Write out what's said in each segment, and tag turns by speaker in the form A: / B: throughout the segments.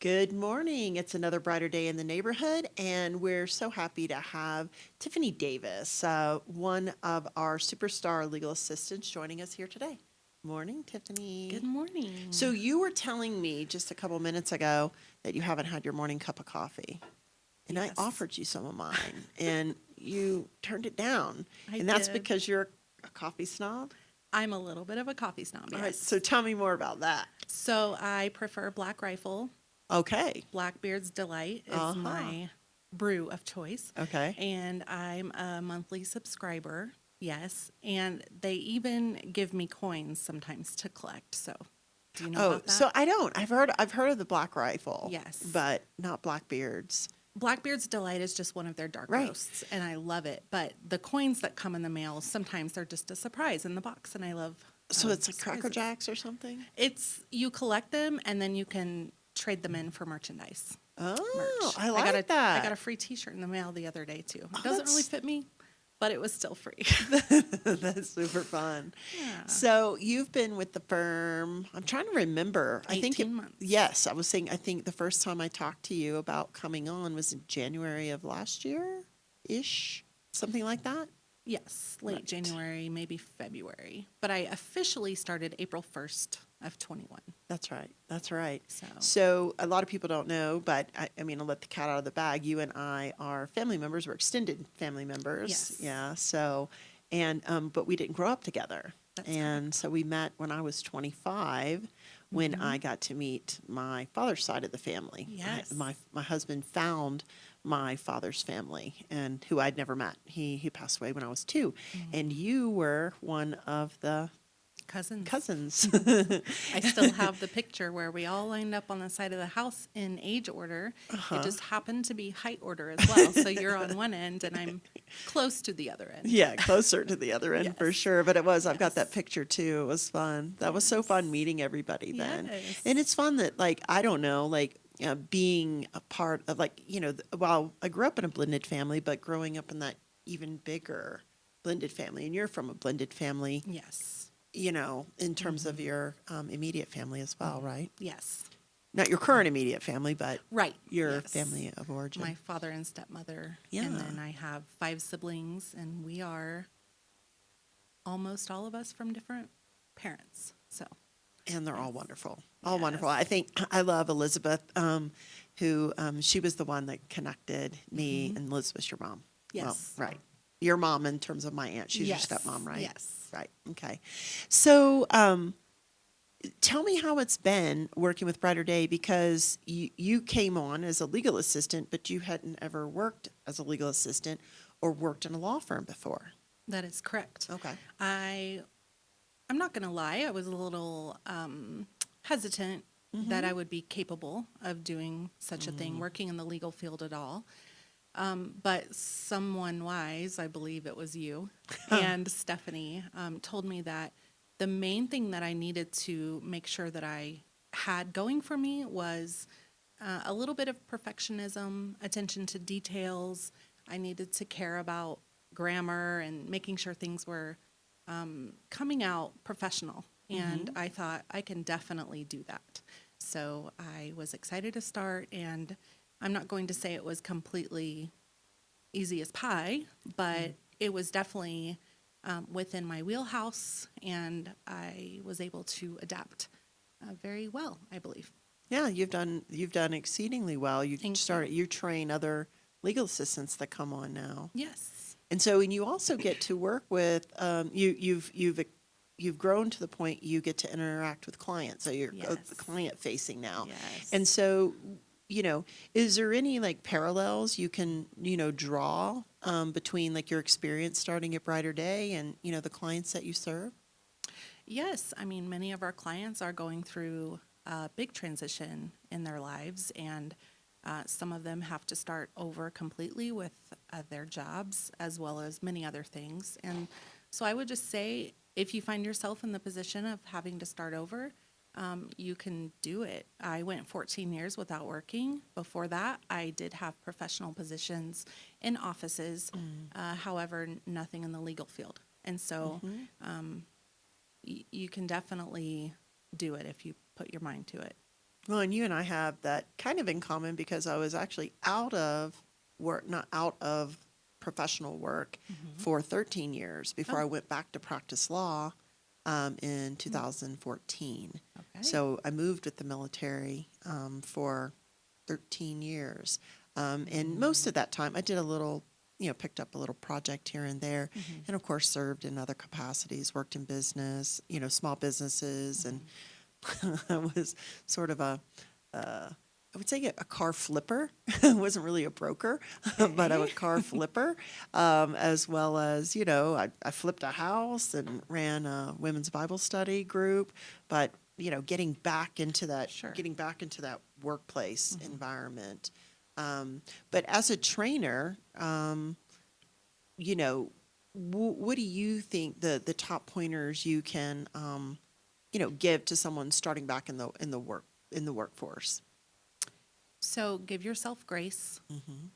A: Good morning. It's another brighter day in the neighborhood, and we're so happy to have Tiffany Davis, one of our superstar legal assistants, joining us here today. Morning,
B: Good
A: Tiffany.
B: morning.
A: So, you were telling me just a couple minutes ago that you haven't had your morning cup of coffee, and I
B: Yes,
A: offered you some of mine, and you turned it down.
B: I
A: And that's
B: did.
A: because you're a coffee snob?
B: I'm a little bit of a coffee snob,
A: All right, so
B: yes.
A: tell me more about that.
B: So I prefer Black Rifle.
A: Okay.
B: Blackbeard's Delight
A: Uh
B: is
A: huh.
B: my brew of choice.
A: Okay.
B: And I'm a monthly subscriber, yes. And they even give me coins sometimes to collect. So do you know
A: Oh,
B: about that?
A: so I don't. I've heard of the Black Rifle,
B: Yes.
A: but not Blackbeards.
B: Blackbeard's Delight is just one of their dark
A: Right.
B: roasts, and I love it. But the coins that come in the mail, sometimes they're just a surprise in the box, and I love
A: So it's like Cracker
B: surprises.
A: Jacks or something?
B: It's you collect them and then you can trade them in for merchandise.
A: Oh,
B: Merch.
A: I
B: I got
A: like
B: a
A: that.
B: free T-shirt in the mail the other day too.
A: Oh,
B: It doesn't really fit me, but it was still free.
A: that's super fun.
B: Yeah,
A: So you've been with the firm. I'm trying to remember. I think it.
B: 18 months.
A: Yes, I was saying. I think the first time I talked to you about coming on was in January of last year, ish, something like that.
B: Yes, late
A: Right.
B: January, maybe February. But I officially started April 1st of 21.
A: That's right. That's right.
B: So,
A: So a lot of people don't know, but I mean, I'll let the cat out of the bag. You and I are family members. We're extended family members.
B: yes,
A: Yeah. So, and but we didn't grow up together,
B: that's
A: and
B: correct.
A: so we met when I was 25. When
B: Hmm.
A: I got to meet my father's side of the family,
B: Yes.
A: my husband found my father's family, and who I'd never met. He passed away when I was 2, and
B: Mm.
A: you were one of the
B: Cousins.
A: cousins.
B: I still have the picture where we all lined up on the side of the house in age order. It
A: Uh-huh.
B: just happened to be height order as well. So you're on one end and I'm close to the other end.
A: Yeah, closer to the other end for
B: Yes.
A: sure. But it was, I've got that
B: Yes.
A: picture too. It was fun. That was so fun
B: Yes.
A: meeting everybody then. And
B: Yes.
A: it's fun that, like, I don't know, like, being a part of, like, while I grew up in a blended family, but growing up in that even bigger blended family. And you're from a blended family,
B: Yes.
A: in terms of
B: Hmm.
A: your immediate family as well, right?
B: Yes.
A: Not your current immediate family, but
B: Right.
A: your
B: Yes.
A: family of origin.
B: My father and stepmother. And
A: Yeah.
B: then I have 5 siblings, and we are almost all of us from different parents. So,
A: And they're all
B: yes.
A: wonderful. All wonderful. I
B: Yes.
A: think I love Elizabeth, who she was the one that connected me,
B: Hmm.
A: and Elizabeth's your mom. Well,
B: Yes.
A: right. Your mom in terms of my aunt. She's your stepmom,
B: Yes.
A: right?
B: Yes.
A: Right. Okay. So tell me how it's been working with Brighter Day, because you came on as a legal assistant, but you hadn't ever worked as a legal assistant or worked in a law firm before.
B: That is correct.
A: Okay.
B: I I'm not going to lie. I was a little hesitant that
A: Mm-hmm.
B: I would be capable of doing such a thing, working in the legal field at all. But someone wise, I believe it was you and Stephanie, told me that the main thing that I needed to make sure that I had going for me was a little bit of perfectionism, attention to details. I needed to care about grammar and making sure things were coming out professional. And
A: Mm-hmm.
B: I thought I can definitely do that. So I was excited to start. And I'm not going to say it was completely easy as pie, but it was definitely within my wheelhouse. And I was able to adapt very well, I believe.
A: Yeah, you've done exceedingly well.
B: Thank you.
A: You train other legal assistants that come on now,
B: Yes.
A: and so and you also get to work with you've grown to the point you get to interact with clients. So you're
B: Yes.
A: client facing now, and
B: Yes.
A: so is there any like parallels you can draw between like your experience starting at Brighter Day and the clients that you serve?
B: Yes, I mean, many of our clients are going through a big transition in their lives, and some of them have to start over completely with their jobs as well as many other things. And so I would just say if you find yourself in the position of having to start over, you can do it. I went 14 years without working. Before that, I did have professional positions in offices, however, nothing in the legal field. And so
A: Mm-hmm.
B: you can definitely do it if you put your mind to it.
A: Well, and you and I have that kind of in common because I was actually out of work, not out of professional work
B: Hmm.
A: for 13 years before
B: Oh,
A: I went back to practice law in
B: mm,
A: 2014.
B: okay.
A: So I moved with the military for 13 years. And most
B: Mm-hmm.
A: of that time, I did a little, picked up a little project here and there.
B: Mm-hmm.
A: And of course, served in other capacities, worked in business, small businesses. And
B: Mm-hmm.
A: I was sort of I would say a car flipper. I wasn't really a broker, but I'm
B: Okay.
A: a car flipper, as well as, I flipped a house and ran a women's Bible study group. But,
B: Sure.
A: getting back into that workplace
B: Mm-hmm.
A: environment. But as a trainer, you know, what do you think the top pointers you can, give to someone starting back in the workforce?
B: So give yourself grace.
A: Mm-hmm.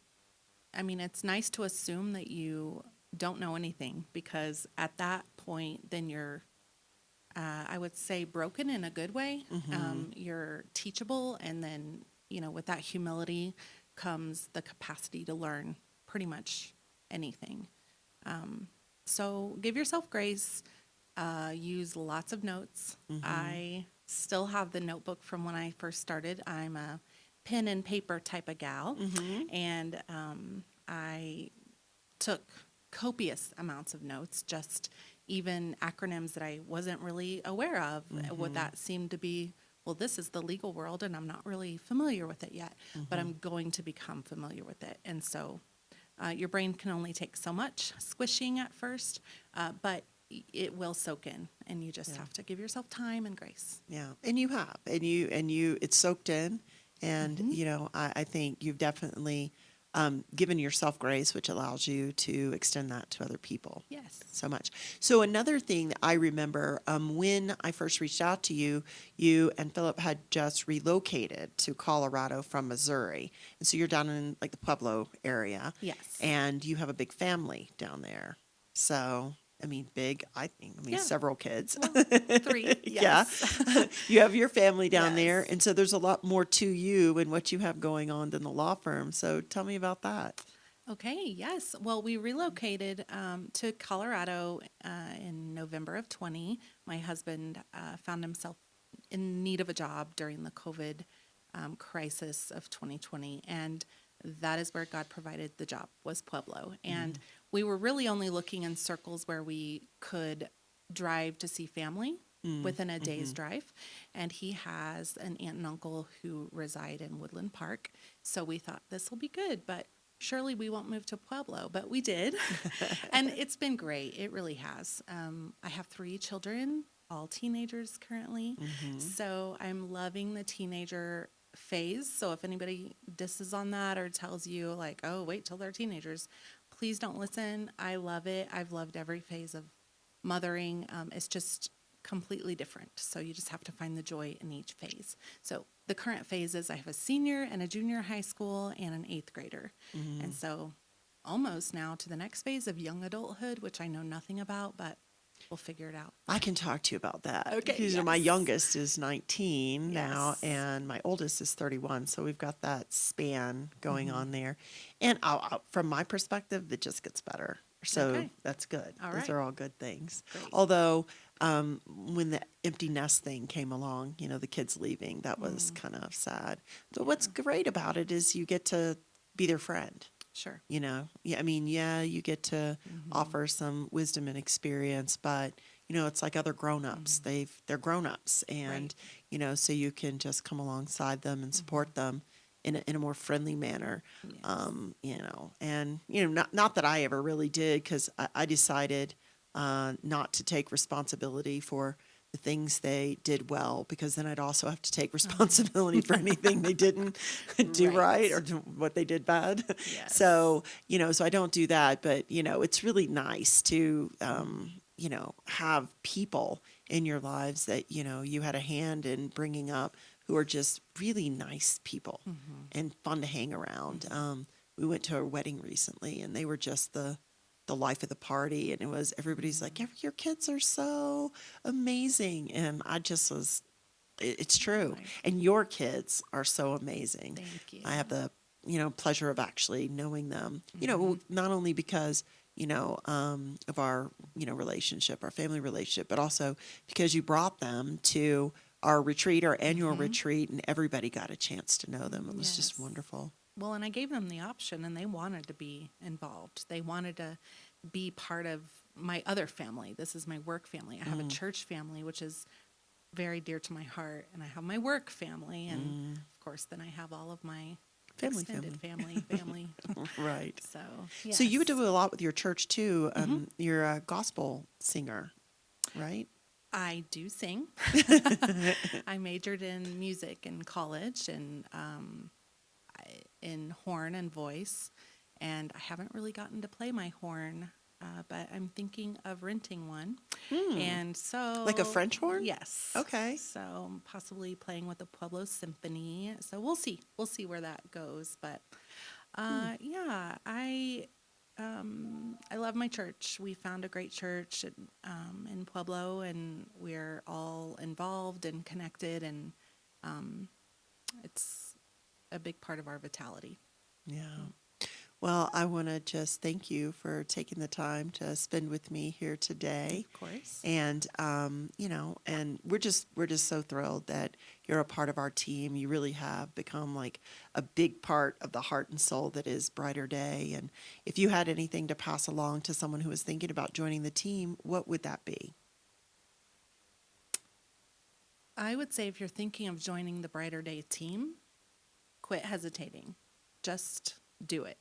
B: I mean, it's nice to assume that you don't know anything because at that point, then you're, I would say, broken in a good way.
A: Mm-hmm.
B: You're teachable, and then, with that humility comes the capacity to learn pretty much anything. So give yourself grace. Use lots of notes.
A: Mm-hmm.
B: I still have the notebook from when I first started. I'm a pen and paper type of gal,
A: Mm-hmm.
B: and I took copious amounts of notes, just even acronyms that I wasn't really aware of. What
A: Mm-hmm.
B: that seemed to be, well, this is the legal world, and I'm not really familiar with it yet, but
A: Mm-hmm.
B: I'm going to become familiar with it. And so your brain can only take so much squishing at first, but it will soak in, and you just
A: Yeah.
B: have to give yourself time and grace.
A: Yeah. And you have, it's soaked in. And,
B: Hmm.
A: I think you've definitely given yourself grace, which allows you to extend that to other people
B: Yes.
A: so much. So another thing that I remember when I first reached out to you, you and Philip had just relocated to Colorado from Missouri. And so you're down in like the Pueblo area
B: Yes.
A: and you have a big family down there. So, I mean, big, I mean,
B: Yeah.
A: several kids.
B: Well, three.
A: Yeah.
B: Yes.
A: You have your family down there.
B: Yes.
A: And so there's a lot more to you and what you have going on than the law firm. So tell me about that.
B: Okay, yes. Well, we relocated to Colorado in November of 20. My husband found himself in need of a job during the COVID crisis of 2020, and that is where God provided the job, was Pueblo. And we were really only looking in circles where we could drive to see family within a day's
A: Mm-hmm.
B: drive. And he has an aunt and uncle who reside in Woodland Park. So we thought this will be good, but surely we won't move to Pueblo, but we did. And it's been great. It really has. I have three children, all teenagers currently.
A: Mm-hmm.
B: So I'm loving the teenager phase. So if anybody disses on that or tells you, like, oh, wait till they're teenagers, please don't listen. I love it. I've loved every phase of mothering. It's just completely different. So you just have to find the joy in each phase. So the current phase is I have a senior and a junior high school and an eighth grader.
A: Mm-hmm.
B: And so almost now to the next phase of young adulthood, which I know nothing about, but we'll figure it out.
A: I can talk to you about that
B: Okay,
A: because my
B: yes.
A: youngest is 19 now
B: Yes.
A: and my oldest is 31. So we've got that span going
B: Hmm.
A: on there. And from my perspective, it just gets better. So
B: Okay.
A: that's good.
B: All
A: Those
B: right.
A: are all good things.
B: Great.
A: Although, when the empty nest thing came along, the kids leaving, that was
B: Mm,
A: kind of sad. So what's
B: yeah.
A: great about it is you get to be their friend.
B: Sure.
A: Yeah, I mean, yeah, you get to
B: Hmm.
A: offer some wisdom and experience, but it's like other grown-ups.
B: Hmm.
A: They're grown-ups,
B: Right.
A: and so you can just come alongside them and
B: Hmm.
A: support them in a more friendly manner.
B: Yes.
A: And not that I ever really did, because I decided not to take responsibility for the things they did well, because then I'd also have to take responsibility for anything they didn't do right or
B: Right.
A: do what they did bad.
B: Yes.
A: So I don't do that, but it's really nice to
B: Hmm.
A: have people in your lives that you had a hand in bringing up, who are just really nice people
B: Hmm.
A: and fun to hang around.
B: Hmm.
A: We went to a wedding recently, and they were just the life of the party, and it was everybody's like,
B: Hmm.
A: your kids are so amazing, and I just was It's true.
B: Like,
A: And your kids are so amazing.
B: thank you.
A: I have the, pleasure of actually knowing them,
B: Hmm.
A: not only because, of our, relationship, our family relationship, but also because you brought them to our retreat, our annual
B: Hmm.
A: retreat, and everybody got a chance to know them. It was just
B: Yes.
A: wonderful.
B: Well, and I gave them the option, and they wanted to be involved. They wanted to be part of my other family. This is my work family. I have a
A: Mm,
B: church family, which is very dear to my heart, and I have my work family, and
A: mm.
B: of course, then I have all of my
A: Family,
B: extended
A: family.
B: family.
A: Right.
B: So,
A: So you
B: yes.
A: do a lot with your church too.
B: Hmm.
A: You're a gospel singer, right?
B: I do sing. I majored in music in college and in horn and voice, and I haven't really gotten to play my horn, but I'm thinking of renting one.
A: Hmm.
B: And
A: Like a
B: so,
A: French horn?
B: yes.
A: Okay.
B: So possibly playing with the Pueblo Symphony. So we'll see. We'll see where that goes. But
A: Hmm.
B: yeah, I love my church. We found a great church in Pueblo, and we're all involved and connected, and it's a big part of our vitality.
A: Yeah. Well, I want to just thank you for taking the time to spend with me here today.
B: Of course.
A: And and we're just so thrilled that you're a part of our team. You really have become like a big part of the heart and soul that is Brighter Day. And if you had anything to pass along to someone who was thinking about joining the team, what would that be?
B: I would say if you're thinking of joining the Brighter Day team, quit hesitating. Just do it.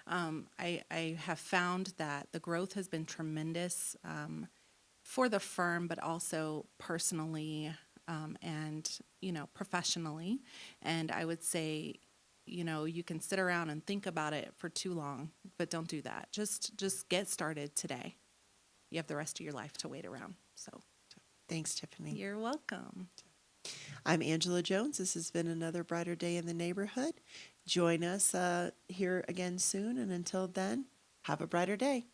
B: I have found that the growth has been tremendous for the firm, but also personally and professionally. And I would say, you can sit around and think about it for too long, but don't do that. Just get started today. You have the rest of your life to wait around. So
A: Thanks, Tiffany.
B: you're welcome.
A: I'm Angela Jones. This has been another Brighter Day in the Neighborhood. Join us here again soon. And until then, have a brighter day.